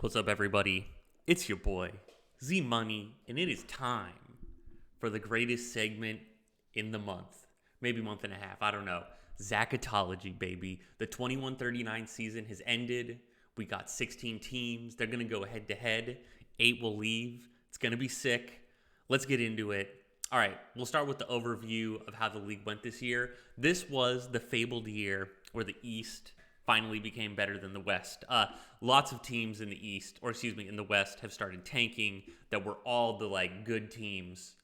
What's up, everybody? It's your boy, Z Money, and it is time for the greatest segment in the month. Maybe month and a half, I don't know. Zachetology, baby. The 21-39 season has ended. We got 16 teams. They're going to go head-to-head. 8 will leave. It's going to be sick. Let's get into it. All right, we'll start with the overview of how the league went this year. This was the fabled year where the East finally became better than the West. Lots of teams in the East, in the West, have started tanking that were all the good teams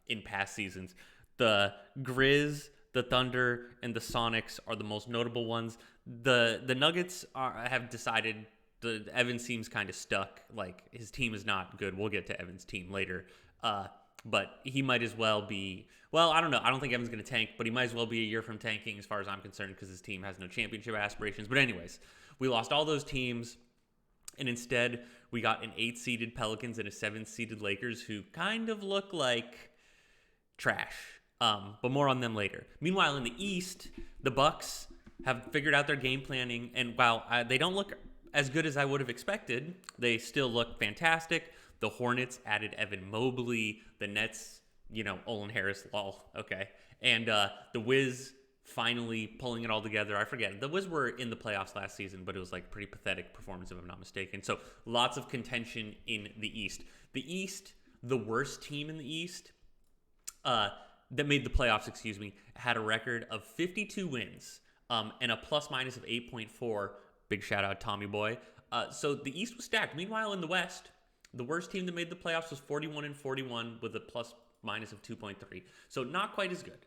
in past seasons. The Grizz, the Thunder, and the Sonics are the most notable ones. The Nuggets have decided. Evans seems kind of stuck. His team is not good. We'll get to Evans' team later. But he might as well be, I don't know. I don't think Evan's going to tank, but he might as well be a year from tanking as far as I'm concerned because his team has no championship aspirations. But anyways, we lost all those teams, and instead we got an 8-seeded Pelicans and a 7-seeded Lakers who kind of look like trash. But more on them later. Meanwhile, in the East, the Bucks have figured out their game planning, and while they don't look as good as I would have expected, they still look fantastic. The Hornets added Evan Mobley. The Nets, Olin Harris, lol, okay. And the Wiz finally pulling it all together. I forget. The Wiz were in the playoffs last season, but it was pretty pathetic performance if I'm not mistaken. So lots of contention in the East. The East, the worst team in the East that made the playoffs, had a record of 52 wins and a plus-minus of 8.4. Big shout-out, Tommy Boy. So the East was stacked. Meanwhile, in the West, the worst team that made the playoffs was 41-41 with a plus-minus of 2.3. So not quite as good.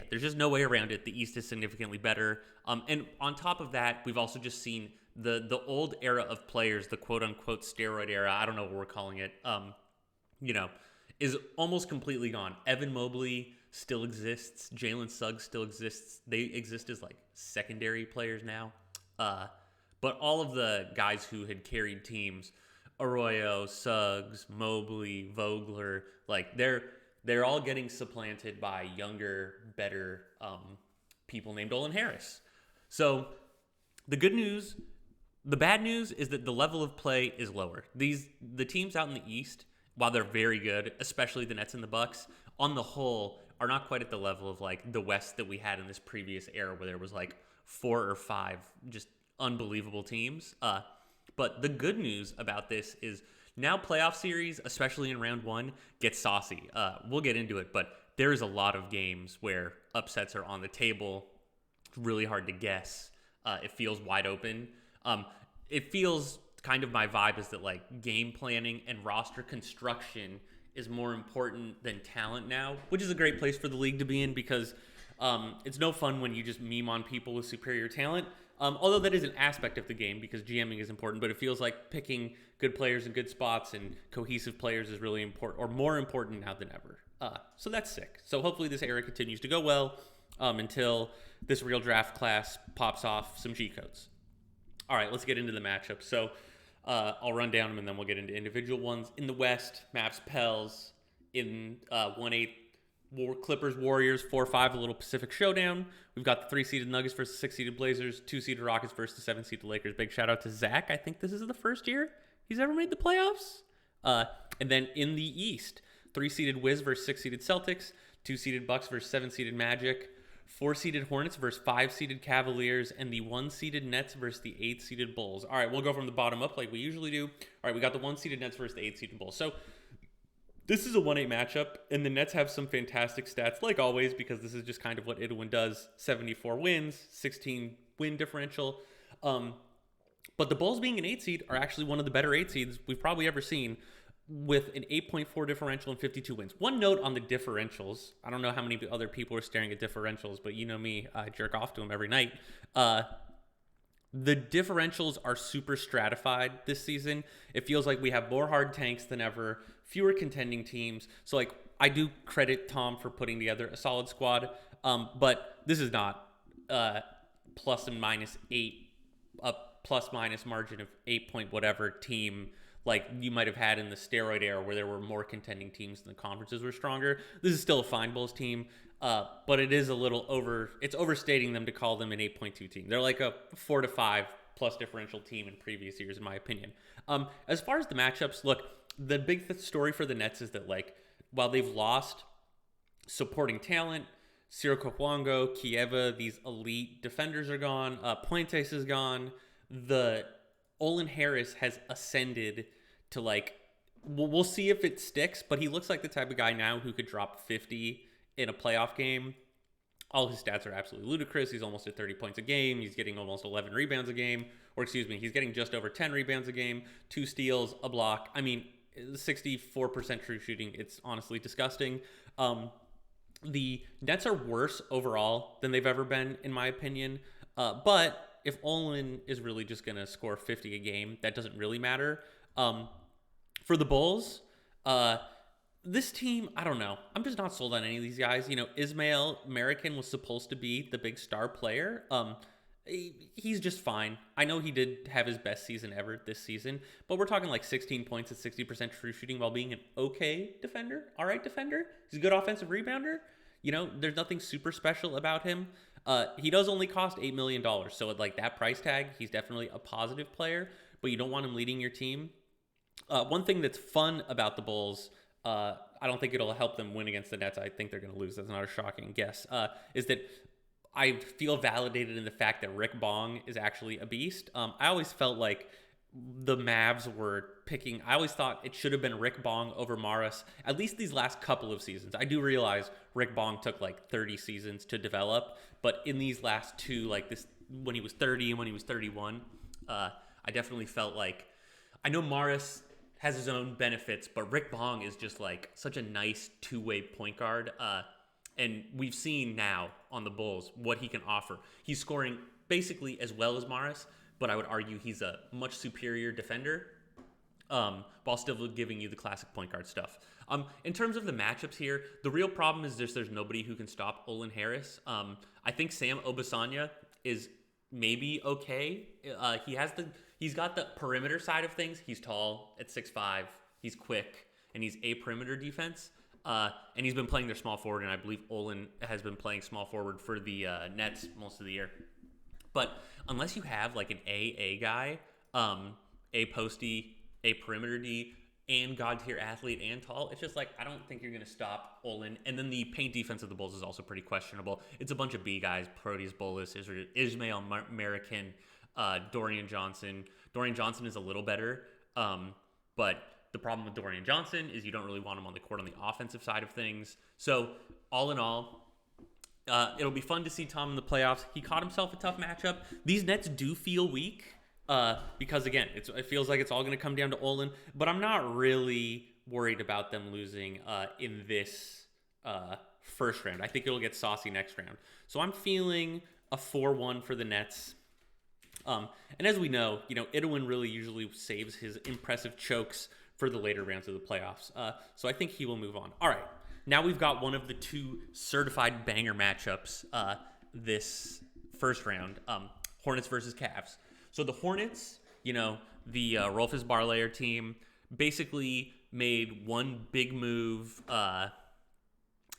There's just no way around it. The East is significantly better. And on top of that, we've also just seen the old era of players, the quote-unquote steroid era, I don't know what we're calling it, is almost completely gone. Evan Mobley still exists. Jalen Suggs still exists. They exist as secondary players now. But all of the guys who had carried teams, Arroyo, Suggs, Mobley, Vogler, they're all getting supplanted by younger, better people named Olin Harris. So the bad news is that the level of play is lower. The teams out in the East, while they're very good, especially the Nets and the Bucks, on the whole are not quite at the level of the West that we had in this previous era where there was 4 or 5 just unbelievable teams. But the good news about this is now playoff series, especially in round 1, get saucy. We'll get into it, but there is a lot of games where upsets are on the table. It's really hard to guess. It feels wide open. It feels kind of my vibe is that game planning and roster construction is more important than talent now, which is a great place for the league to be in because it's no fun when you just meme on people with superior talent. Although that is an aspect of the game because GMing is important, but it feels like picking good players in good spots and cohesive players is really important, or more important now than ever. So that's sick. So hopefully this era continues to go well until this real draft class pops off some G codes. All right, let's get into the matchups. So I'll run down them and then we'll get into individual ones. In the West, Mavs Pels. In 1-8, Clippers Warriors, 4-5, a little Pacific showdown. We've got the 3-seeded Nuggets versus 6-seeded Blazers, 2-seeded Rockets versus the 7-seeded Lakers. Big shout out to Zach. I think this is the first year he's ever made the playoffs. And then in the East, 3-seeded Wiz versus 6-seeded Celtics, 2-seeded Bucks versus 7-seeded Magic, 4-seeded Hornets versus 5-seeded Cavaliers, and the 1-seeded Nets versus the 8-seeded Bulls. All right, we'll go from the bottom up like we usually do. All right, we got the 1-seeded Nets versus the 8-seeded Bulls. So this is a 1-8 matchup, and the Nets have some fantastic stats, like always, because this is just kind of what Idwin does. 74 wins, 16 win differential. But the Bulls being an 8 seed are actually one of the better 8 seeds we've probably ever seen with an 8.4 differential and 52 wins. One note on the differentials. I don't know how many other people are staring at differentials, but you know me, I jerk off to them every night. The differentials are super stratified this season. It feels like we have more hard tanks than ever, fewer contending teams. So, I do credit Tom for putting together a solid squad, but this is not plus and minus 8, a plus-minus margin of 8 point whatever team like you might have had in the steroid era where there were more contending teams and the conferences were stronger. This is still a fine Bulls team. But it is a little it's overstating them to call them an 8.2 team. They're like a 4 to 5 plus differential team in previous years, in my opinion. As far as the matchups, look, the big story for the Nets is that, like, while they've lost supporting talent, Ciro Kwakwango, Kieva, these elite defenders are gone. Puentes is gone. The Olin Harris has ascended to, like, we'll see if it sticks, but he looks like the type of guy now who could drop 50 in a playoff game. All his stats are absolutely ludicrous. He's almost at 30 points a game. He's getting almost 11 rebounds a game. Or excuse me, he's getting just over 10 rebounds a game, 2 steals, a block. I mean, 64% true shooting. It's honestly disgusting. The Nets are worse overall than they've ever been, in my opinion. But if Olin is really just going to score 50 a game, that doesn't really matter. For the Bulls, this team, I don't know. I'm just not sold on any of these guys. You know, Ismail American was supposed to be the big star player. He's just fine. I know he did have his best season ever this season, but we're talking like 16 points at 60% true shooting while being an okay defender. All right, defender. He's a good offensive rebounder. You know, there's nothing super special about him. He does only cost $8 million. So at like that price tag, he's definitely a positive player, but you don't want him leading your team. One thing that's fun about the Bulls, I don't think it'll help them win against the Nets. I think they're going to lose. That's not a shocking guess. Is that I feel validated in the fact that Rick Bong is actually a beast. I always felt like the Mavs were picking. I always thought it should have been Rick Bong over Morris, at least these last couple of seasons. I do realize Rick Bong took like 30 seasons to develop, but in these last two, like this, when he was 30 and when he was 31, I definitely felt like, I know Morris has his own benefits, but Rick Bong is just like such a nice two-way point guard. And we've seen now on the Bulls what he can offer. He's scoring basically as well as Morris, but I would argue he's a much superior defender, while still giving you the classic point guard stuff. In terms of the matchups here, the real problem is just there's nobody who can stop Olin Harris. I think Sam Obasanya is maybe okay. He's got the perimeter side of things. He's tall at 6'5". He's quick, and he's a perimeter defense. And he's been playing their small forward, and I believe Olin has been playing small forward for the Nets most of the year. But unless you have like an AA guy, a posty, a perimeter D, and god-tier athlete and tall, it's just like, I don't think you're going to stop Olin. And then the paint defense of the Bulls is also pretty questionable. It's a bunch of B guys, Proteus Bolus, Ismail American, Dorian Johnson. Dorian Johnson is a little better, but the problem with Dorian Johnson is you don't really want him on the court on the offensive side of things. So all in all, it'll be fun to see Tom in the playoffs. He caught himself a tough matchup. These Nets do feel weak because, again, it feels like it's all going to come down to Olin. But I'm not really worried about them losing in this first round. I think it'll get saucy next round. So I'm feeling a 4-1 for the Nets. And as we know, Idowin really usually saves his impressive chokes for the later rounds of the playoffs. So I think he will move on. All right. Now we've got one of the two certified banger matchups this first round, Hornets versus Cavs. So the Hornets, the Rolfus Barlayer team basically made one big move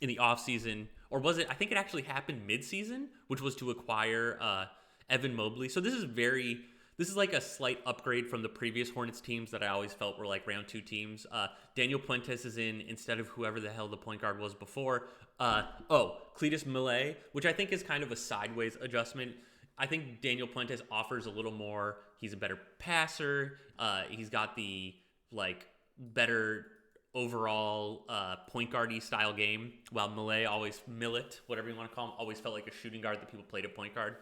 in the offseason, or was it? I think it actually happened midseason, which was to acquire Evan Mobley. So this is like a slight upgrade from the previous Hornets teams that I always felt were like round two teams. Daniel Puentes is in instead of whoever the hell the point guard was before. Cletus Millet, which I think is kind of a sideways adjustment. I think Daniel Puentes offers a little more. He's a better passer. He's got the better overall point guard-y style game, while Millet, whatever you want to call him, always felt like a shooting guard that people played at point guard.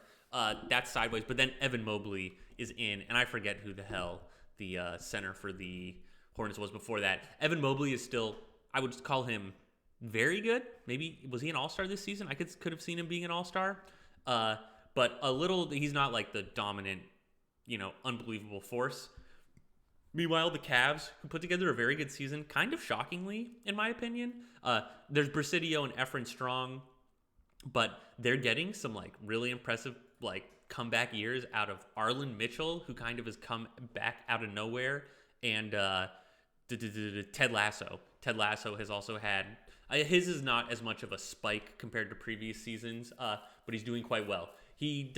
That's sideways. But then Evan Mobley is in, and I forget who the hell the center for the Hornets was before that. Evan Mobley is still, I would call him very good. Maybe, was he an all-star this season? I could have seen him being an all-star. But he's not like the dominant, unbelievable force. Meanwhile, the Cavs, who put together a very good season, kind of shockingly, in my opinion. There's Brasidio and Efren Strong, but they're getting some really impressive comeback years out of Arlen Mitchell, who kind of has come back out of nowhere, and Ted Lasso. Ted Lasso has also had his is not as much of a spike compared to previous seasons, but he's doing quite well. He's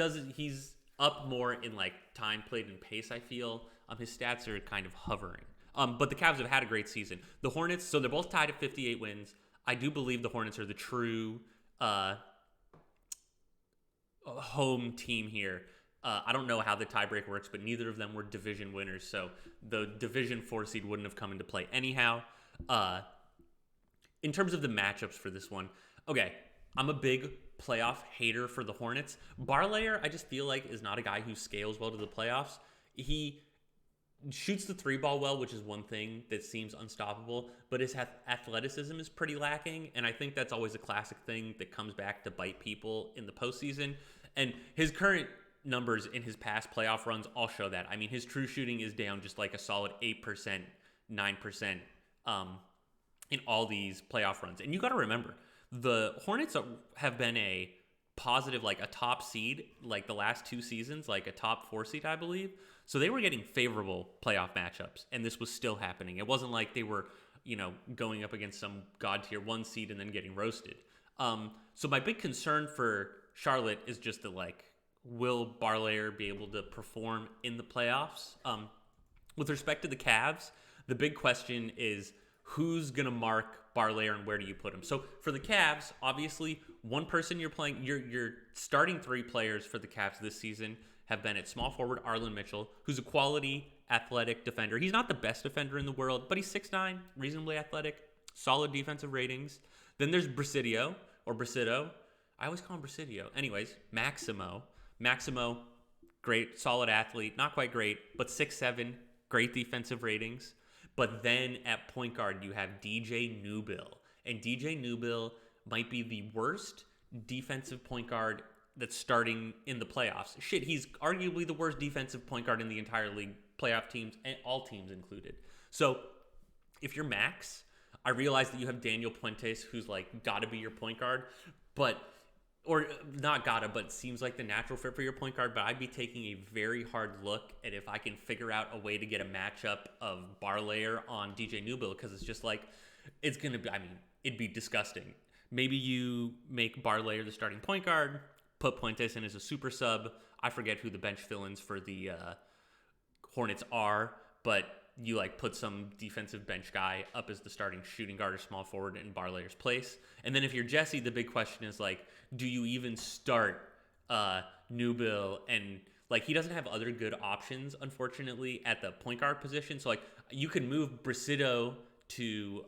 up more in like time played and pace. I feel his stats are kind of hovering. But the Cavs have had a great season. The Hornets, so they're both tied at 58 wins. I do believe the Hornets are the true home team here. I don't know how the tiebreak works, but neither of them were division winners, so the division 4 seed wouldn't have come into play anyhow. In terms of the matchups for this one, okay, I'm a big playoff hater for the Hornets. Barlayer, I just feel like, is not a guy who scales well to the playoffs. He shoots the three ball well, which is one thing that seems unstoppable, but his athleticism is pretty lacking, and I think that's always a classic thing that comes back to bite people in the postseason. And his current numbers in his past playoff runs all show that. I mean, his true shooting is down just like a solid 8%, 9% in all these playoff runs. And you got to remember, the Hornets have been a positive, like a top seed, like the last 2 seasons, like a top 4 seed, I believe. So they were getting favorable playoff matchups, and this was still happening. It wasn't like they were, going up against some god tier 1 seed and then getting roasted. So my big concern for Charlotte is just that, like, will Barlayer be able to perform in the playoffs? With respect to the Cavs, the big question is who's going to mark Barlayer and where do you put him? So for the Cavs, obviously, one person you're playing, your starting 3 players for the Cavs this season have been at small forward Arlen Mitchell, who's a quality athletic defender. He's not the best defender in the world, but he's 6'9", reasonably athletic, solid defensive ratings. Then there's Brasidio. I always call him Brasidio. Anyways, Maximo, great, solid athlete. Not quite great, but 6'7", great defensive ratings. But then at point guard, you have DJ Newbill. And DJ Newbill might be the worst defensive point guard that's starting in the playoffs. Shit, he's arguably the worst defensive point guard in the entire league, playoff teams, and all teams included. So if you're Max, I realize that you have Daniel Puentes, who's like gotta be your point guard, but seems like the natural fit for your point guard. But I'd be taking a very hard look at if I can figure out a way to get a matchup of Barlayer on DJ Newbill, because it's just like, it's going to be, it'd be disgusting. Maybe you make Barlayer the starting point guard, put Puentes in as a super sub. I forget who the bench fill-ins for the Hornets are, but you like put some defensive bench guy up as the starting shooting guard or small forward in Barlayer's place. And then if you're Jesse, the big question is like, do you even start Newbill? And like, he doesn't have other good options, unfortunately, at the point guard position. So like, you can move Brasido to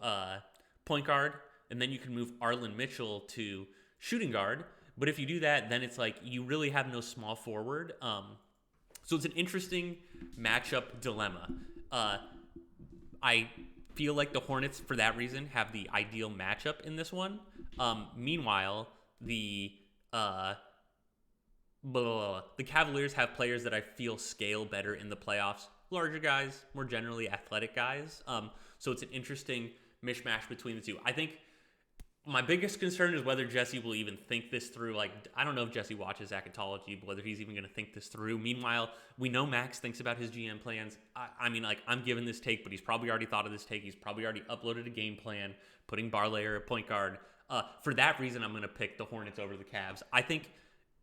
point guard, and then you can move Arlen Mitchell to shooting guard. But if you do that, then it's like you really have no small forward. So it's an interesting matchup dilemma. I feel like the Hornets, for that reason, have the ideal matchup in this one. Meanwhile, the Cavaliers have players that I feel scale better in the playoffs. Larger guys, more generally athletic guys. So it's an interesting mishmash between the two. I think my biggest concern is whether Jesse will even think this through. Like, I don't know if Jesse watches Zachetology, but whether he's even going to think this through. Meanwhile, we know Max thinks about his GM plans. I'm giving this take, but he's probably already thought of this take. He's probably already uploaded a game plan, putting Barlayer at point guard. For that reason, I'm going to pick the Hornets over the Cavs. I think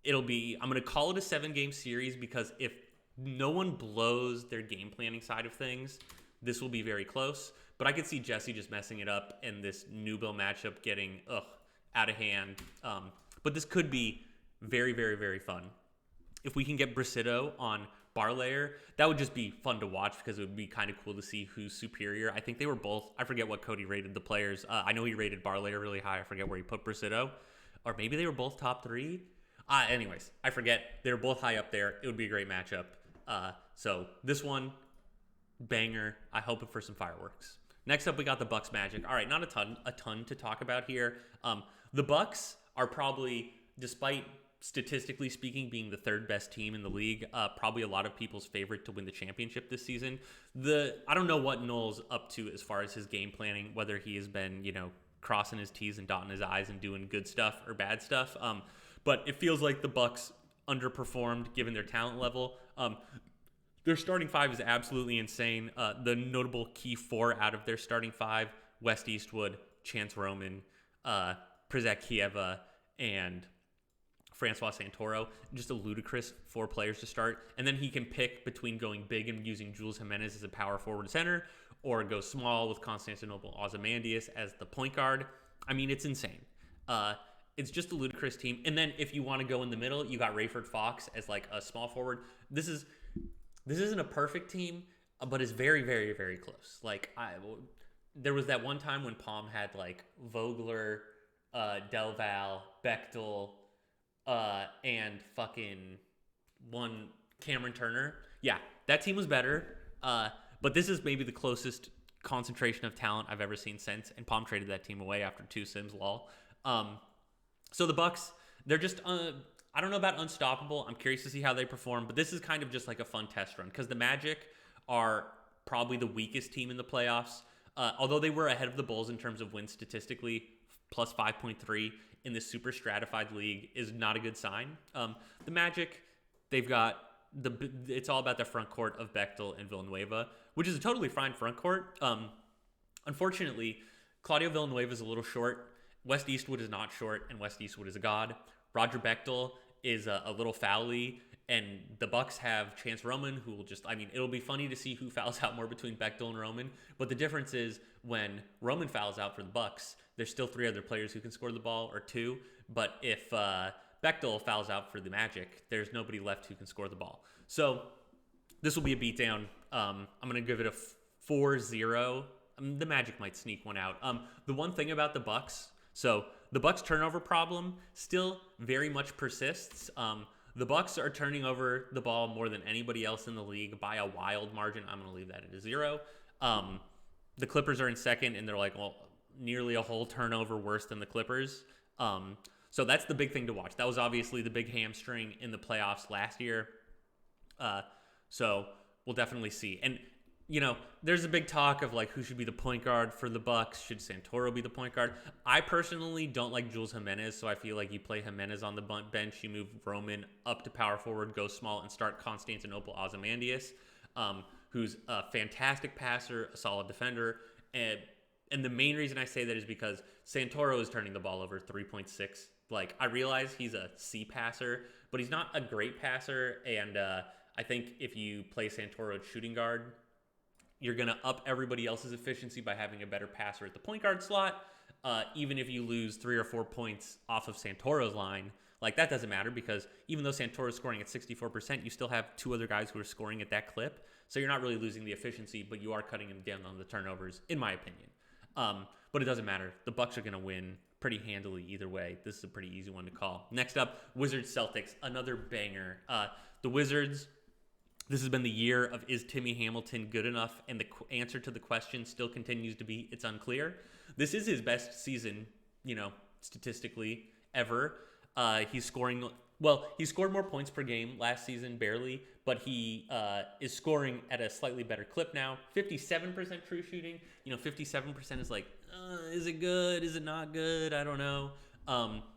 I'm going to call it a 7-game series, because if no one blows their game planning side of things, this will be very close. But I could see Jesse just messing it up and this Newbill matchup getting out of hand. But this could be very, very, very fun. If we can get Brasido on Barlayer, that would just be fun to watch, because it would be kind of cool to see who's superior. I think they were both, I forget what Cody rated the players. I know he rated Barlayer really high. I forget where he put Brasido. Or maybe they were both top 3. Anyways, I forget. They were both high up there. It would be a great matchup. So this one, banger. I hope for some fireworks. Next up, we got the Bucks Magic. All right, not a ton to talk about here. The Bucks are probably, despite statistically speaking being the 3rd best team in the league, probably a lot of people's favorite to win the championship this season. I don't know what Noel's up to as far as his game planning, whether he has been, crossing his T's and dotting his I's and doing good stuff or bad stuff. But it feels like the Bucks underperformed given their talent level. Their starting 5 is absolutely insane. The notable key 4 out of their starting 5, West Eastwood, Chance Roman, Przak Kieva, and Francois Santoro, just a ludicrous 4 players to start. And then he can pick between going big and using Jules Jimenez as a power forward center, or go small with Constantinople Ozymandias as the point guard. I mean, it's insane. It's just a ludicrous team. And then if you want to go in the middle, you got Rayford Fox as like a small forward. This isn't a perfect team, but it's very, very, very close. Like there was that one time when Palm had like Vogler, Del Val, Bechtel, and fucking one Cameron Turner. Yeah, that team was better. But this is maybe the closest concentration of talent I've ever seen since. And Palm traded that team away after 2 Sims, lol. So the Bucks, they're just I don't know about unstoppable. I'm curious to see how they perform, but this is kind of just like a fun test run because the Magic are probably the weakest team in the playoffs. Although they were ahead of the Bulls in terms of wins statistically, plus 5.3 in this super stratified league is not a good sign. The Magic, they've got it's all about the front court of Bechtel and Villanueva, which is a totally fine front court. Unfortunately, Claudio Villanueva is a little short. West Eastwood is not short, and West Eastwood is a god. Roger Bechtel is a little fouly, and the Bucks have Chance Roman, who will just, I mean, it'll be funny to see who fouls out more between Bechtel and Roman, but the difference is when Roman fouls out for the Bucks, there's still 3 other players who can score the ball, or 2, but if Bechtel fouls out for the Magic, there's nobody left who can score the ball. So this will be a beatdown. I'm going to give it a 4-0. The Magic might sneak one out. The one thing about the Bucks, so the Bucks turnover problem still very much persists. The Bucks are turning over the ball more than anybody else in the league by a wild margin. I'm going to leave that at a 0. The Clippers are in second, and they're like, well, nearly a whole turnover worse than the Clippers. So that's the big thing to watch. That was obviously the big hamstring in the playoffs last year. So we'll definitely see. And you know, there's a big talk of like who should be the point guard for the Bucks. Should Santoro be the point guard? I personally don't like Jules Jimenez, so I feel like you play Jimenez on the bench, you move Roman up to power forward, go small, and start Constantinople Ozymandias, who's a fantastic passer, a solid defender, and the main reason I say that is because Santoro is turning the ball over 3.6. Like, I realize he's a C passer, but he's not a great passer, and I think if you play Santoro at shooting guard, you're going to up everybody else's efficiency by having a better passer at the point guard slot. Even if you lose 3 or 4 points off of Santoro's line, like that doesn't matter because even though Santoro's scoring at 64%, you still have 2 other guys who are scoring at that clip. So you're not really losing the efficiency, but you are cutting him down on the turnovers, in my opinion. But it doesn't matter. The Bucks are going to win pretty handily either way. This is a pretty easy one to call. Next up, Wizards-Celtics, another banger. The Wizards, this has been the year of is Timmy Hamilton good enough? And the answer to the question still continues to be it's unclear. This is his best season, you know, statistically ever. He's scoring, well, he scored more points per game last season, barely, but he is scoring at a slightly better clip now. 57% true shooting. You know, 57% is like, is it good? Is it not good? I don't know.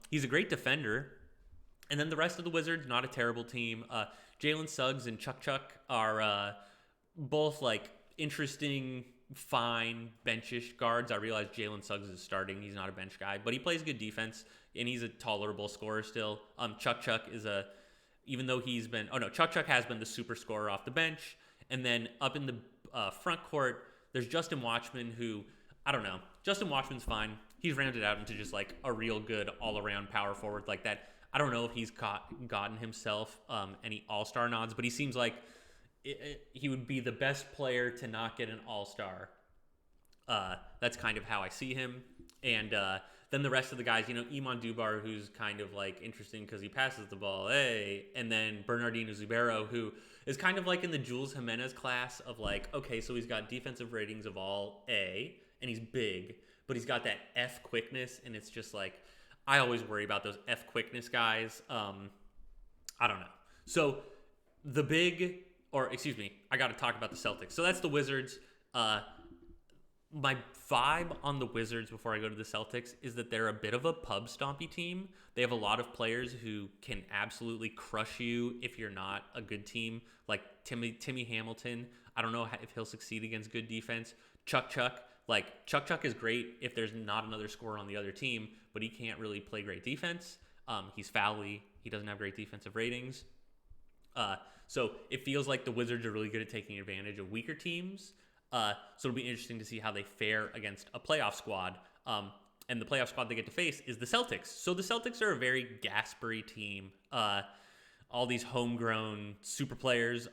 He's a great defender. And then the rest of the Wizards, not a terrible team. Jalen Suggs and Chuck are both like interesting, fine, benchish guards. I realize Jalen Suggs is starting. He's not a bench guy, but he plays good defense, and he's a tolerable scorer still. Chuck is even though he's been, Chuck has been the super scorer off the bench. And then up in the front court, there's Justin Watchman, who, I don't know. Justin Watchman's fine. He's rounded out into just like a real good all-around power forward like that. I don't know if he's gotten himself any all-star nods, but he seems like he would be the best player to not get an all-star. That's kind of how I see him. And then the rest of the guys, you know, Iman Dubar, who's kind of like interesting because he passes the ball, and then Bernardino Zubero, who is kind of like in the Jules Jimenez class of like, okay, so he's got defensive ratings of all A, and he's big, but he's got that F quickness, and it's just like, I always worry about those F quickness guys. I don't know. So I got to talk about the Celtics. So that's the Wizards. My vibe on the Wizards before I go to the Celtics is that they're a bit of a pub stompy team. They have a lot of players who can absolutely crush you if you're not a good team, like Timmy Hamilton. I don't know if he'll succeed against good defense. Chuck is great if there's not another scorer on the other team, but he can't really play great defense. He's foully. He doesn't have great defensive ratings. So it feels like the Wizards are really good at taking advantage of weaker teams. So it'll be interesting to see how they fare against a playoff squad. And the playoff squad they get to face is the Celtics. So the Celtics are a very Gaspery team. All these homegrown super players.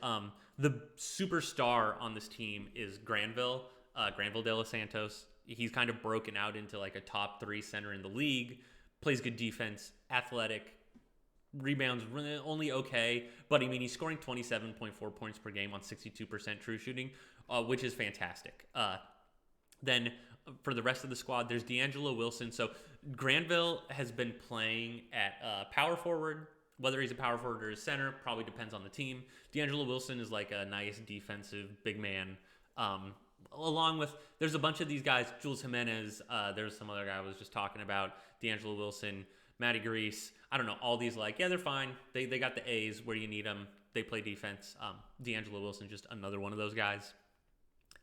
The superstar on this team is Granville de los Santos. He's kind of broken out into like a top 3 center in the league. Plays good defense, athletic, rebounds only okay, but I mean he's scoring 27.4 points per game on 62% true shooting, which is fantastic. Then for the rest of the squad, there's D'Angelo Wilson. So Granville has been playing at power forward. Whether he's a power forward or a center probably depends on the team. D'Angelo Wilson is like a nice defensive big man. Along with, there's a bunch of these guys, Jules Jimenez, there's some other guy I was just talking about, D'Angelo Wilson, Matty Grease. I don't know, all these they're fine. They got the A's where you need them. They play defense. D'Angelo Wilson, just another one of those guys.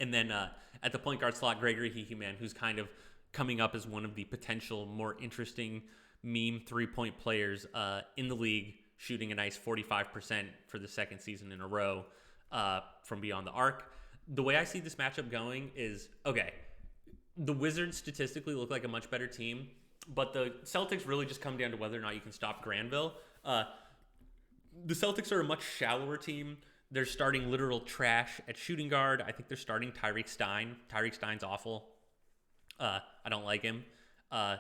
And then at the point guard slot, Gregory Hihiman, who's kind of coming up as one of the potential more interesting meme three-point players in the league, shooting a nice 45% for the second season in a row from beyond the arc. The way I see this matchup going is, okay, the Wizards statistically look like a much better team, but the Celtics really just come down to whether or not you can stop Granville. The Celtics are a much shallower team. They're starting literal trash at shooting guard. I think they're starting Tyreke Stein. Tyreke Stein's awful. I don't like him.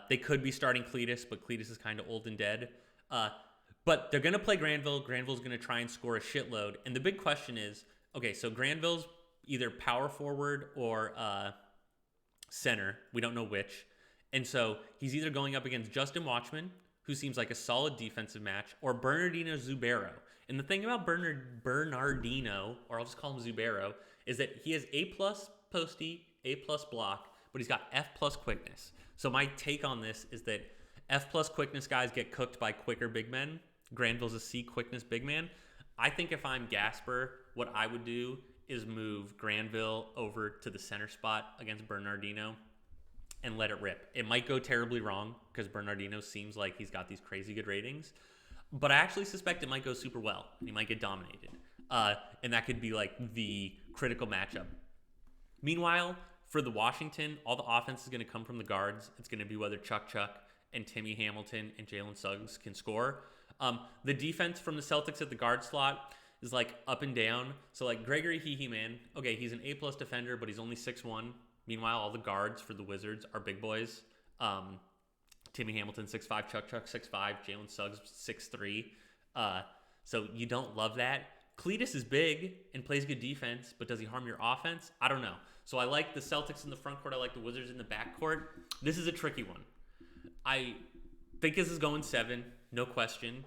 They could be starting Cletus, but Cletus is kind of old and dead. But they're going to play Granville. Granville's going to try and score a shitload. And the big question is, okay, so Granville's either power forward or center. We don't know which. And so he's either going up against Justin Watchman, who seems like a solid defensive match, or Bernardino Zubero. And the thing about Bernardino, or I'll just call him Zubero, is that he has A+ posty, A+ block, but he's got F+ quickness. So my take on this is that F+ quickness guys get cooked by quicker big men. Granville's a C quickness big man. I think if I'm Gasper, what I would do is move Granville over to the center spot against Bernardino and let it rip. It might go terribly wrong because Bernardino seems like he's got these crazy good ratings, but I actually suspect it might go super well. He might get dominated. And that could be like the critical matchup. Meanwhile, for the Washington, all the offense is going to come from the guards. It's going to be whether Chuck and Timmy Hamilton and Jalen Suggs can score. The defense from the Celtics at the guard slot is like up and down. So like Gregory Hihiman, okay, he's an A+ defender, but he's only 6'1". Meanwhile, all the guards for the Wizards are big boys. Timmy Hamilton 6'5", Chuck 6'5", Jalen Suggs 6'3". So you don't love that. Cletus is big and plays good defense, but does he harm your offense? I don't know. So I like the Celtics in the front court. I like the Wizards in the back court. This is a tricky one. I think this is going 7, no question.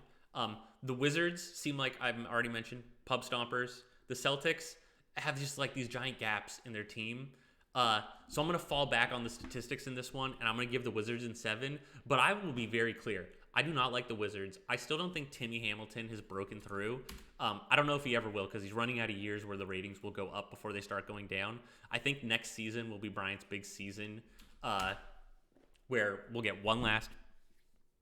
The Wizards seem like, I've already mentioned, pub stompers. The Celtics have just like these giant gaps in their team. So I'm going to fall back on the statistics in this one, and I'm going to give the Wizards in 7. But I will be very clear. I do not like the Wizards. I still don't think Timmy Hamilton has broken through. I don't know if he ever will because he's running out of years where the ratings will go up before they start going down. I think next season will be Bryant's big season where we'll get one last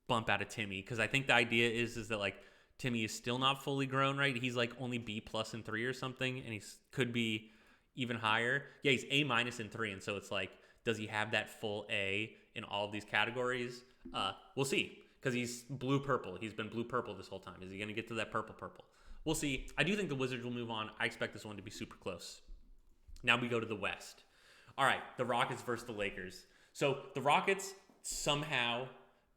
bump out of Timmy, because I think the idea is that like Timmy is still not fully grown, right? He's like only B+ in 3 or something, and he could be even higher. Yeah, he's A- in 3, and so it's like, does he have that full A in all of these categories? We'll see, because he's blue-purple. He's been blue-purple this whole time. Is he going to get to that purple-purple? We'll see. I do think the Wizards will move on. I expect this one to be super close. Now we go to the West. All right, the Rockets versus the Lakers. So the Rockets somehow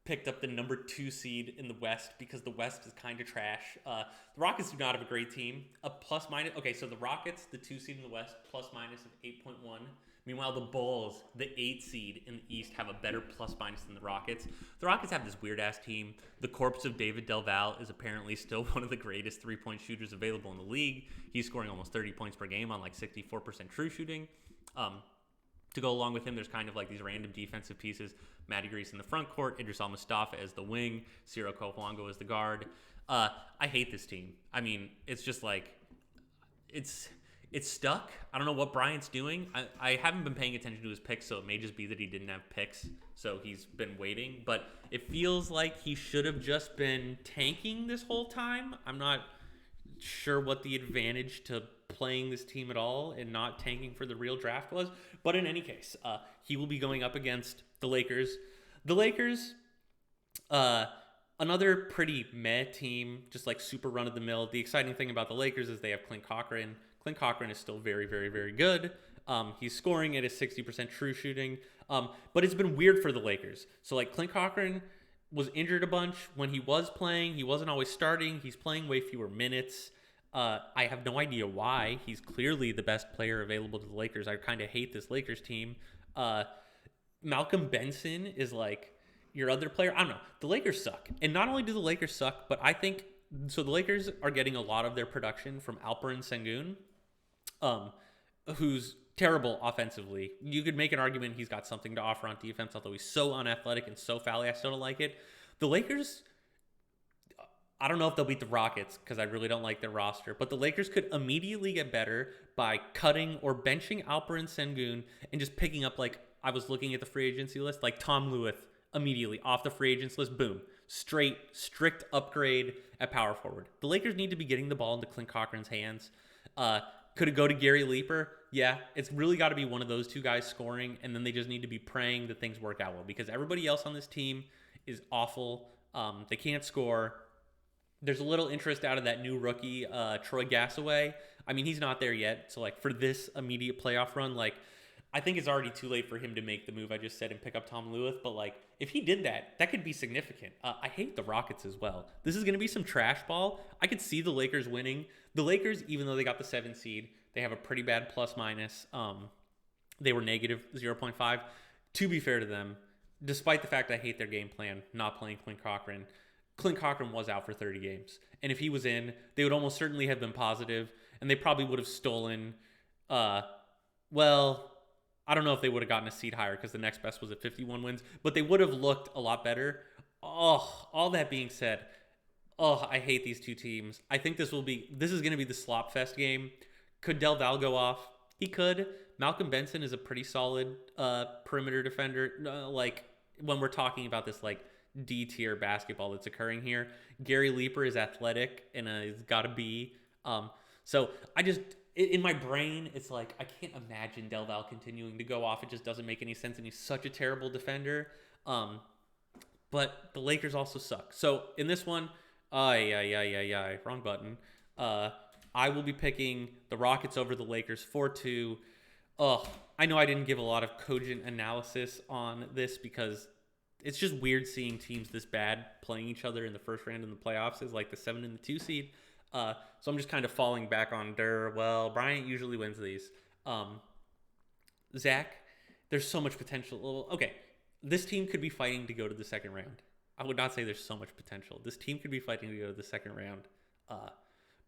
picked up the number 2 seed in the West because the West is kind of trash. The Rockets do not have a great team. A plus-minus. Okay, so the Rockets, the 2 seed in the West, plus-minus of 8.1. Meanwhile, the Bulls, the 8 seed in the East, have a better plus-minus than the Rockets. The Rockets have this weird-ass team. The corpse of David Del Valle is apparently still one of the greatest three-point shooters available in the league. He's scoring almost 30 points per game on like 64% true shooting. To go along with him, there's kind of like these random defensive pieces. Matty Grease in the front court, Idris Al-Mustafa as the wing, Ciro Kofuango as the guard. I hate this team. I mean, it's just like, it's It's stuck. I don't know what Bryant's doing. I haven't been paying attention to his picks, so it may just be that he didn't have picks, so he's been waiting. But it feels like he should have just been tanking this whole time. I'm not sure what the advantage to playing this team at all and not tanking for the real draft was. But in any case, he will be going up against the Lakers. The Lakers, another pretty meh team, just like super run of the mill. The exciting thing about the Lakers is they have Clint Cochran. Clint Cochran is still very, very, very good. He's scoring at a 60% true shooting. But it's been weird for the Lakers. So like Clint Cochran was injured a bunch when he was playing. He wasn't always starting. He's playing way fewer minutes. I have no idea why. He's clearly the best player available to the Lakers. I kind of hate this Lakers team. Malcolm Benson is like your other player. I don't know. The Lakers suck. And not only do the Lakers suck, but I think so the Lakers are getting a lot of their production from Alperen Sengun, who's terrible offensively. You could make an argument he's got something to offer on defense, although he's so unathletic and so foul. I still don't like it. The Lakers, I don't know if they'll beat the Rockets because I really don't like their roster, but the Lakers could immediately get better by cutting or benching Alperen Sengun and just picking up, like, I was looking at the free agency list, like Tom Lewis immediately off the free agents list, boom, strict upgrade at power forward. The Lakers need to be getting the ball into Clint Cochran's hands. Could it go to Gary Leaper? Yeah, it's really got to be one of those two guys scoring, and then they just need to be praying that things work out well because everybody else on this team is awful. They can't score. There's a little interest out of that new rookie, Troy Gassaway. I mean, he's not there yet. So, like, for this immediate playoff run, like, I think it's already too late for him to make the move I just said and pick up Tom Lewis. But, like, if he did that, that could be significant. I hate the Rockets as well. This is going to be some trash ball. I could see the Lakers winning. The Lakers, even though they got the 7th seed, they have a pretty bad plus-minus. They were negative 0.5. To be fair to them, despite the fact I hate their game plan, not playing Clint Cochran was out for 30 games. And if he was in, they would almost certainly have been positive, and they probably would have stolen, well, I don't know if they would have gotten a seed higher because the next best was at 51 wins, but they would have looked a lot better. Oh, all that being said, I hate these two teams. I think this is going to be the slop fest game. Could Del Val go off? He could. Malcolm Benson is a pretty solid perimeter defender. Like, when we're talking about this, like, D-tier basketball that's occurring here. Gary Leaper is athletic and has got to be. So I just, in my brain, it's like, I can't imagine Del Val continuing to go off. It just doesn't make any sense, and he's such a terrible defender. But the Lakers also suck. So in this one, wrong button. I will be picking the Rockets over the Lakers 4-2. I know I didn't give a lot of cogent analysis on this because it's just weird seeing teams this bad playing each other in the first round in the playoffs as like the 7 and the 2 seed. So I'm just kind of falling back on well, Bryant usually wins these. Zach, there's so much potential. Okay, this team could be fighting to go to the second round. I would not say there's so much potential. This team could be fighting to go to the second round.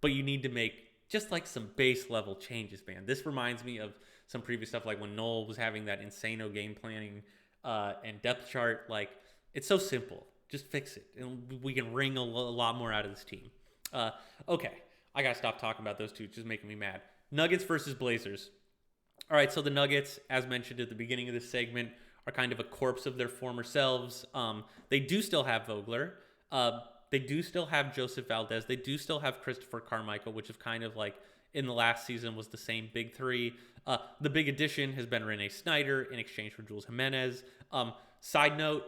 But you need to make just like some base level changes, man. This reminds me of some previous stuff, like when Noel was having that insano game planning and depth chart. Like, it's so simple. Just fix it, and we can wring a lot more out of this team. Okay, I gotta stop talking about those two. It's just making me mad. Nuggets versus Blazers. All right, so the Nuggets, as mentioned at the beginning of this segment, are kind of a corpse of their former selves. They do still have Vogler. They do still have Joseph Valdez. They do still have Christopher Carmichael, which is kind of like in the last season was the same big three. The big addition has been Renee Snyder in exchange for Jules Jimenez. Side note,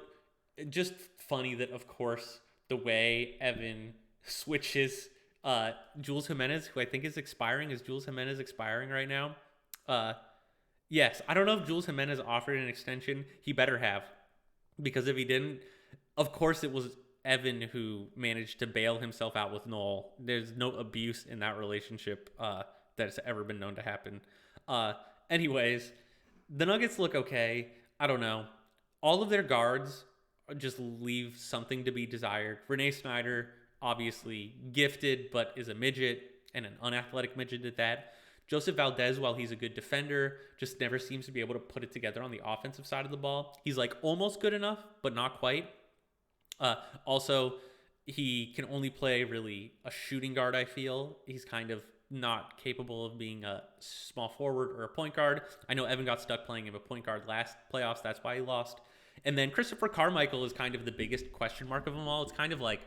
just funny that, of course, the way Evan switches Jules Jimenez, who I think is expiring. Is Jules Jimenez expiring right now? Yes. I don't know if Jules Jimenez offered an extension. He better have. Because if he didn't, of course it was Evan who managed to bail himself out with Noel. There's no abuse in that relationship that's ever been known to happen. Anyways, the Nuggets look okay. I don't know. All of their guards just leave something to be desired. Renee Snyder, obviously gifted, but is a midget and an unathletic midget at that. Joseph Valdez, while he's a good defender, just never seems to be able to put it together on the offensive side of the ball. He's like almost good enough, but not quite. Also, he can only play really a shooting guard, I feel. He's kind of not capable of being a small forward or a point guard. I know Evan got stuck playing him a point guard last playoffs. That's why he lost. And then Christopher Carmichael is kind of the biggest question mark of them all. It's kind of like,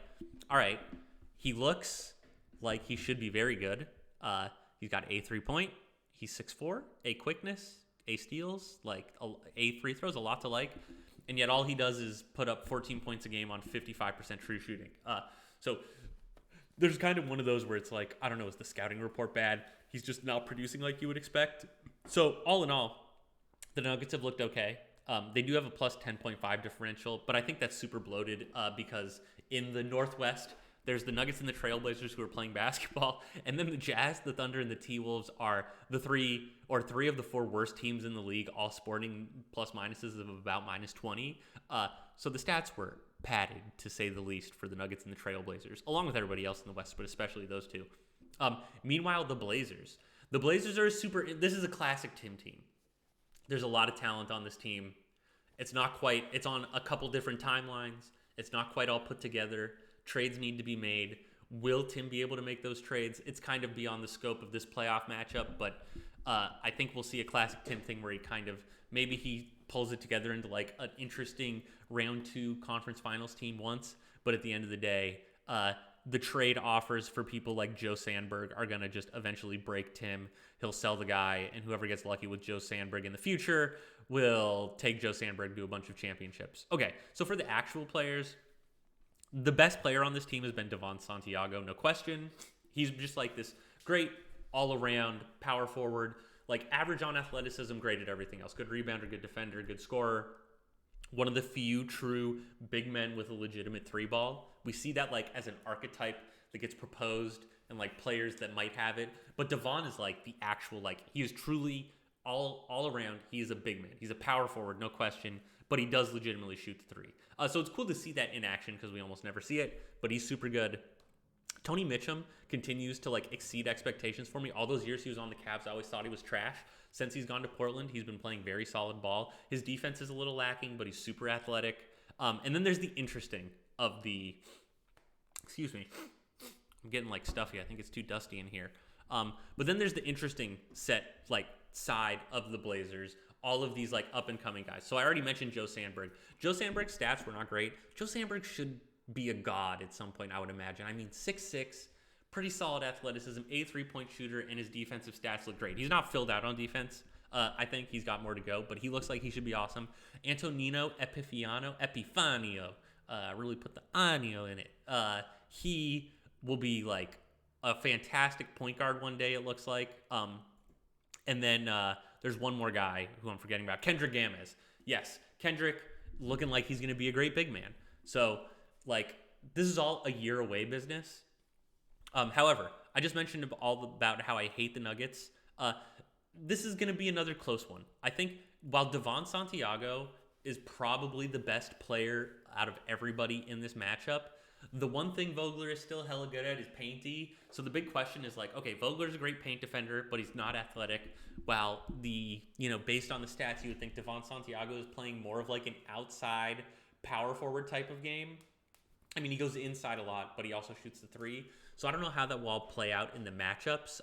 all right, he looks like he should be very good. He's got a 3-point. He's 6'4", a quickness, a steals, like a free throws, a lot to like. And yet all he does is put up 14 points a game on 55% true shooting. So there's kind of one of those where it's like, I don't know, is the scouting report bad? He's just not producing like you would expect. So all in all, the Nuggets have looked okay. They do have a plus 10.5 differential, but I think that's super bloated because in the Northwest, there's the Nuggets and the Trailblazers who are playing basketball, and then the Jazz, the Thunder, and the T-Wolves are the three of the four worst teams in the league, all sporting plus minuses of about minus 20. So the stats were padded, to say the least, for the Nuggets and the Trailblazers, along with everybody else in the West, but especially those two. Meanwhile, the Blazers. The Blazers are this is a classic Tim team. There's a lot of talent on this team. It's on a couple different timelines. It's not quite all put together. Trades need to be made. Will Tim be able to make those trades? It's kind of beyond the scope of this playoff matchup, but I think we'll see a classic Tim thing where maybe he pulls it together into like an interesting round 2 conference finals team once, but at the end of the day, the trade offers for people like Joe Sandberg are going to just eventually break Tim. He'll sell the guy, and whoever gets lucky with Joe Sandberg in the future will take Joe Sandberg to a bunch of championships. Okay, so for the actual players, the best player on this team has been Devon Santiago, no question. He's just like this great all-around power forward, like average on athleticism, great at everything else. Good rebounder, good defender, good scorer. One of the few true big men with a legitimate 3-ball. We see that like as an archetype that gets proposed and like players that might have it. But Devon is like the actual, like he is truly all around. He is a big man. He's a power forward, no question. But he does legitimately shoot the 3. So it's cool to see that in action because we almost never see it. But he's super good. Tony Mitchum continues to like exceed expectations for me. All those years he was on the Cavs, I always thought he was trash. Since he's gone to Portland, he's been playing very solid ball. His defense is a little lacking, but he's super athletic. And then there's the interesting of the... Excuse me. I'm getting like stuffy. I think it's too dusty in here. But then there's the interesting side of the Blazers. All of these like up and coming guys. So I already mentioned Joe Sandberg. Joe Sandberg's stats were not great. Joe Sandberg should be a god at some point, I would imagine. I mean, 6'6", pretty solid athleticism, a 3-point shooter, and his defensive stats look great. He's not filled out on defense. I think he's got more to go, but he looks like he should be awesome. Antonino Epifanio, really put the anio in it. He will be like a fantastic point guard one day, it looks like. And then there's one more guy who I'm forgetting about, Kendrick Gamez. Yes, Kendrick looking like he's going to be a great big man. So, like, this is all a year away business. However, I just mentioned all about how I hate the Nuggets. This is going to be another close one. I think while Devon Santiago is probably the best player out of everybody in this matchup, the one thing Vogler is still hella good at is painty. So the big question is like, okay, Vogler's a great paint defender, but he's not athletic. While based on the stats, you would think Devon Santiago is playing more of like an outside power forward type of game. I mean, he goes inside a lot, but he also shoots the 3. So I don't know how that will all play out in the matchups.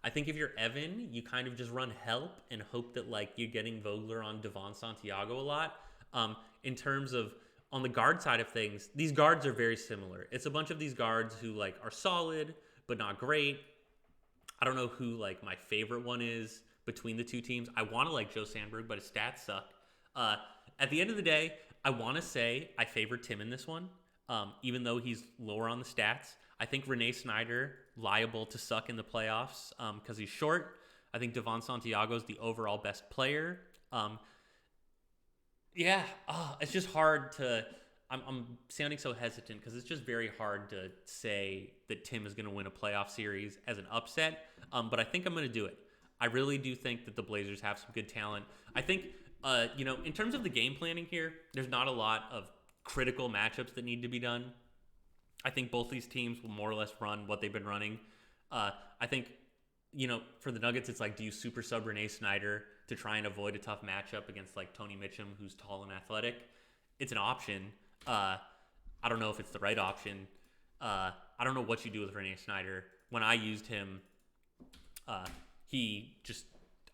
I think if you're Evan, you kind of just run help and hope that like you're getting Vogler on Devon Santiago a lot. In terms of on the guard side of things, these guards are very similar. It's a bunch of these guards who like are solid but not great. I don't know who like my favorite one is between the two teams. I want to like Joe Sandberg, but his stats suck. At the end of the day, I want to say I favor Tim in this one, even though he's lower on the stats. I think Renee Snyder liable to suck in the playoffs because he's short. I think Devon Santiago is the overall best player. It's just hard to... I'm sounding so hesitant because it's just very hard to say that Tim is going to win a playoff series as an upset, but I think I'm going to do it. I really do think that the Blazers have some good talent. I think, in terms of the game planning here, there's not a lot of critical matchups that need to be done. I think both these teams will more or less run what they've been running. I think, for the Nuggets, it's like, do you super sub Renee Snyder to try and avoid a tough matchup against like Tony Mitchum, who's tall and athletic? It's an option. I don't know if it's the right option. I don't know what you do with Renee Snyder. When I used him He just,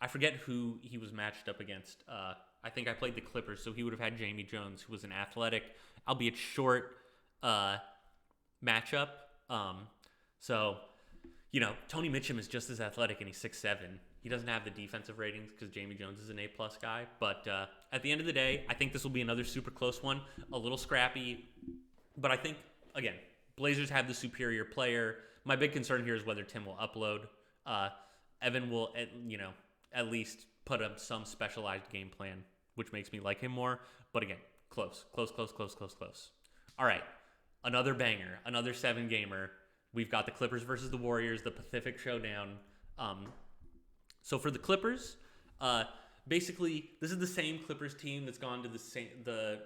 I forget who he was matched up against. I think I played the Clippers, so he would have had Jamie Jones, who was an athletic, albeit short, matchup. So, Tony Mitchell is just as athletic, and he's 6'7". He doesn't have the defensive ratings because Jamie Jones is an A-plus guy. But at the end of the day, I think this will be another super close one, a little scrappy. But I think, again, Blazers have the superior player. My big concern here is whether Tim will upload. Evan will, at least put up some specialized game plan, which makes me like him more. But again, close. All right, another banger, another 7-gamer. We've got the Clippers versus the Warriors, the Pacific Showdown. So for the Clippers, basically this is the same Clippers team that's gone to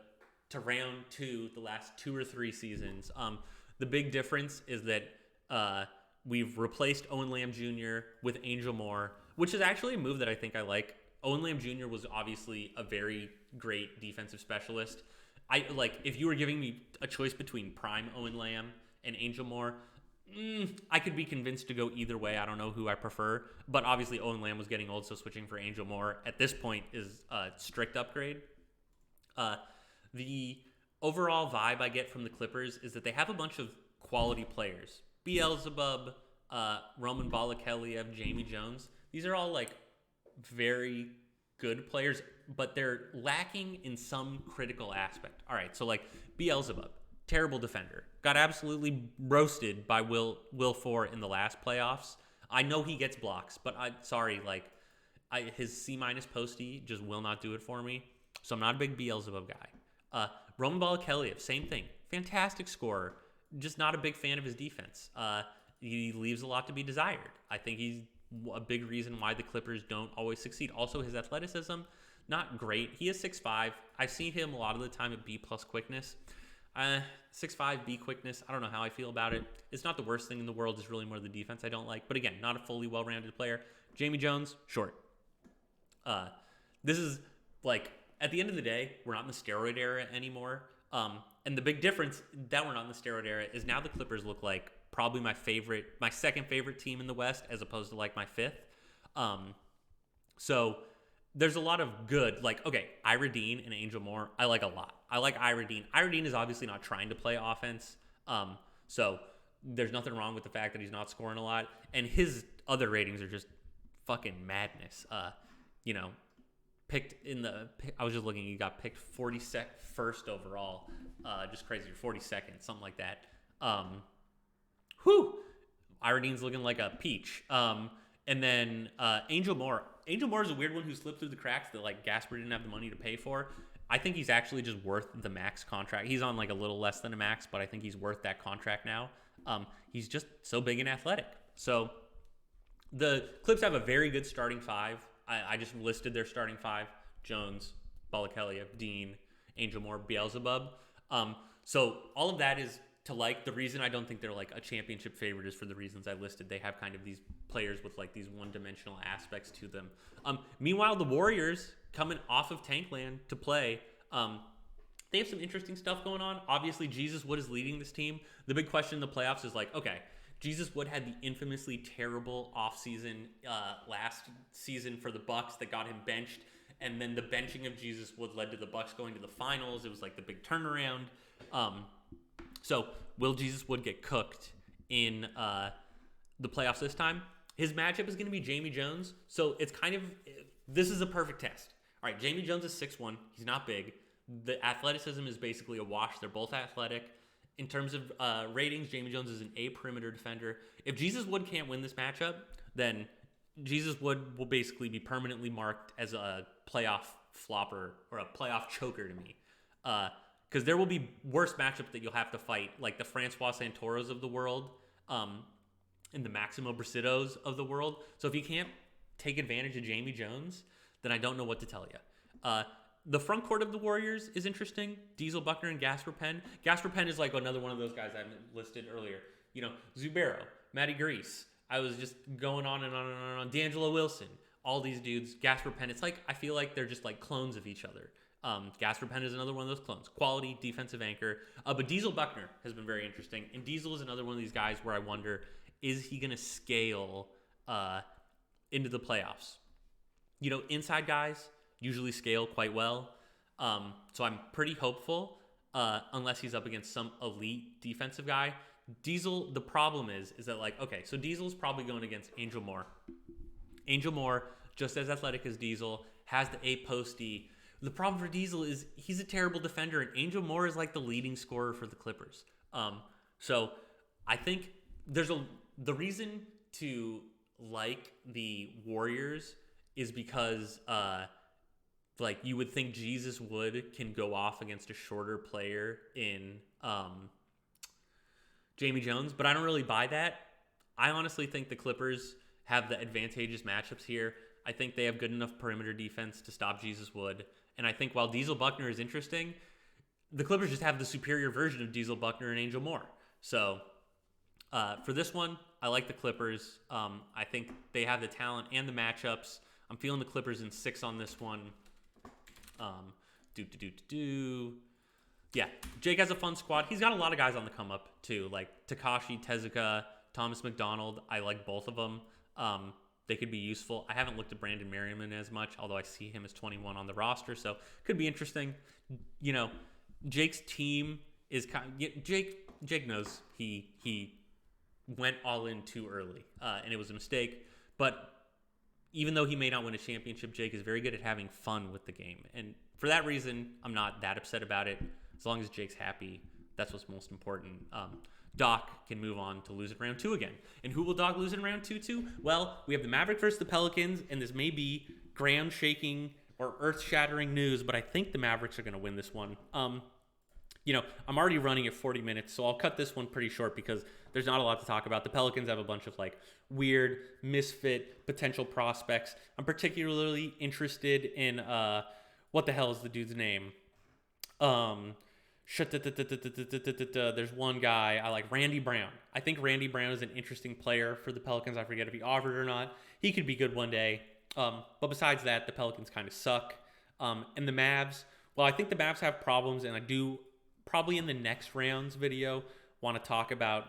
to round 2 the last 2 or 3 seasons. The big difference is that we've replaced Owen Lamb Jr. with Angel Moore, which is actually a move that I think I like. Owen Lamb Jr. was obviously a very great defensive specialist. If you were giving me a choice between prime Owen Lamb and Angel Moore, I could be convinced to go either way. I don't know who I prefer, but obviously Owen Lamb was getting old, so switching for Angel Moore at this point is a strict upgrade. The overall vibe I get from the Clippers is that they have a bunch of quality players. Beelzebub, Roman Balakeliev, Jamie Jones. These are all very good players, but they're lacking in some critical aspect. All right, so Beelzebub, terrible defender. Got absolutely roasted by Will Ford in the last playoffs. I know he gets blocks, but his C- postie just will not do it for me. So I'm not a big Beelzebub guy. Roman Balakeliev, same thing. Fantastic scorer. Just not a big fan of his defense. He leaves a lot to be desired. I think he's a big reason why the Clippers don't always succeed. Also, his athleticism, not great. He is 6'5". I've seen him a lot of the time at B+ quickness. 6'5", B quickness, I don't know how I feel about it. It's not the worst thing in the world. It's really more the defense I don't like. But again, not a fully well-rounded player. Jamie Jones, short. This is, at the end of the day, we're not in the steroid era anymore. And the big difference that we're not in the steroid era is now the Clippers look like probably my second favorite team in the West, as opposed to my 5th. So there's a lot of good, Ira Dean and Angel Moore, I like a lot. I like Ira Dean. Ira Dean is obviously not trying to play offense. So there's nothing wrong with the fact that he's not scoring a lot. And his other ratings are just fucking madness. I was just looking, he got picked 41st overall. Just crazy, 42nd, something like that. Ira Dean's looking like a peach. And then Angel Moore. Angel Moore is a weird one who slipped through the cracks that Gasper didn't have the money to pay for. I think he's actually just worth the max contract. He's on a little less than a max, but I think he's worth that contract now. He's just so big and athletic. So the Clips have a very good starting 5. I just listed their starting 5: Jones, Balakeliev, Dean, Angel Moore, Beelzebub. So all of that is to The reason I don't think they're a championship favorite is for the reasons I listed. They have kind of these players with these one-dimensional aspects to them. Meanwhile, the Warriors, coming off of Tankland to play, they have some interesting stuff going on. Obviously, Jesus Wood is leading this team. The big question in the playoffs is okay, Jesus Wood had the infamously terrible offseason last season for the Bucks that got him benched, and then the benching of Jesus Wood led to the Bucks going to the finals. It was the big turnaround. So will Jesus Wood get cooked in the playoffs this time? His matchup is going to be Jamie Jones. So it's this is a perfect test. All right, Jamie Jones is 6'1". He's not big. The athleticism is basically a wash. They're both athletic. In terms of ratings, Jamie Jones is an A perimeter defender. If Jesus Wood can't win this matchup, then Jesus Wood will basically be permanently marked as a playoff flopper or a playoff choker to me. Because there will be worse matchups that you'll have to fight, like the Francois Santoros of the world and the Maximo Brasitos of the world. So if you can't take advantage of Jamie Jones, then I don't know what to tell you. The front court of the Warriors is interesting. Diesel, Buckner, and Gasper Penn. Gasper Penn is another one of those guys I listed earlier. Zubero, Matty Grease. I was just going on and on and on. D'Angelo Wilson. All these dudes. Gasper Penn. It's I feel like they're just clones of each other. Gasper Penn is another one of those clones. Quality defensive anchor. But Diesel Buckner has been very interesting. And Diesel is another one of these guys where I wonder, is he going to scale into the playoffs. Inside guys usually scale quite well. So I'm pretty hopeful, unless he's up against some elite defensive guy. Diesel, the problem is that, like, okay, so Diesel's probably going against Angel Moore. Angel Moore, just as athletic as Diesel, has the A posty. The problem for Diesel is he's a terrible defender, and Angel Moore is like the leading scorer for the Clippers. So I think the reason to like the Warriors is because like you would think Jesus Wood can go off against a shorter player in Jamie Jones, but I don't really buy that. I honestly think the Clippers have the advantageous matchups here. I think they have good enough perimeter defense to stop Jesus Wood. And I think while Diesel Buckner is interesting, the Clippers just have the superior version of Diesel Buckner and Angel Moore. So for this one, I like the Clippers. I think they have the talent and the matchups. I'm feeling the Clippers in 6 on this one. Yeah, Jake has a fun squad. He's got a lot of guys on the come up too, like Takashi, Tezuka, Thomas McDonald. I like both of them. They could be useful. I haven't looked at Brandon Merriman as much, although I see him as 21 on the roster, so could be interesting. Jake's team is Jake knows he went all in too early, and it was a mistake. But even though he may not win a championship, Jake is very good at having fun with the game, and for that reason, I'm not that upset about it. As long as Jake's happy, that's what's most important. Doc can move on to lose in round 2 again. And who will Doc lose in round 2 to? Well, we have the Mavericks versus the Pelicans, and this may be ground-shaking or earth-shattering news, but I think the Mavericks are going to win this one. I'm already running at 40 minutes, so I'll cut this one pretty short because there's not a lot to talk about. The Pelicans have a bunch of, like, weird, misfit potential prospects. I'm particularly interested in, what the hell is the dude's name? There's one guy I like, Randy Brown. I think Randy Brown is an interesting player for the Pelicans. I forget if he offered or not. He could be good one day. But besides that, the Pelicans kind of suck. And the Mavs, well, I think the Mavs have problems, and I do probably in the next round's video want to talk about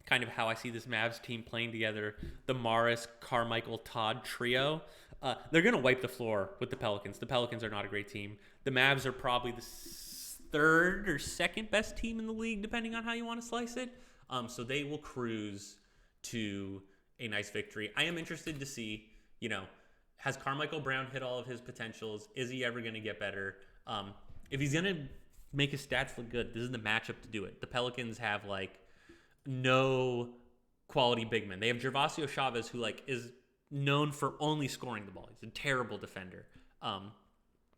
kind of how I see this Mavs team playing together. The Morris, Carmichael, Todd trio. They're going to wipe the floor with the Pelicans. The Pelicans are not a great team. The Mavs are probably the third or second best team in the league, depending on how you want to slice it. So they will cruise to a nice victory. I am interested to see, has Carmichael Brown hit all of his potentials? Is he ever going to get better? If he's going to make his stats look good, this is the matchup to do it. The Pelicans have, like, no quality big men. They have Gervasio Chavez, who, like, is known for only scoring the ball. He's a terrible defender.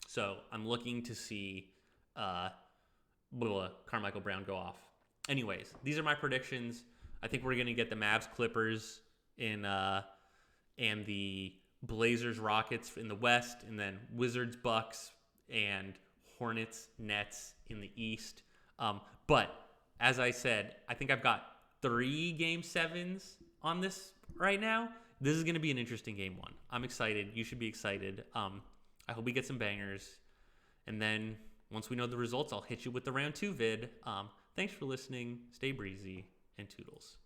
So I'm looking to see Carmichael Brown go off. Anyways, these are my predictions. I think we're going to get the Mavs Clippers and the Blazers Rockets in the West, and then Wizards Bucks and Hornets Nets in the East. But as I said, I think I've got 3 Game 7s on this right now. This is going to be an interesting Game 1. I'm excited. You should be excited. I hope we get some bangers. And then once we know the results, I'll hit you with the round 2 vid. Thanks for listening. Stay breezy, and toodles.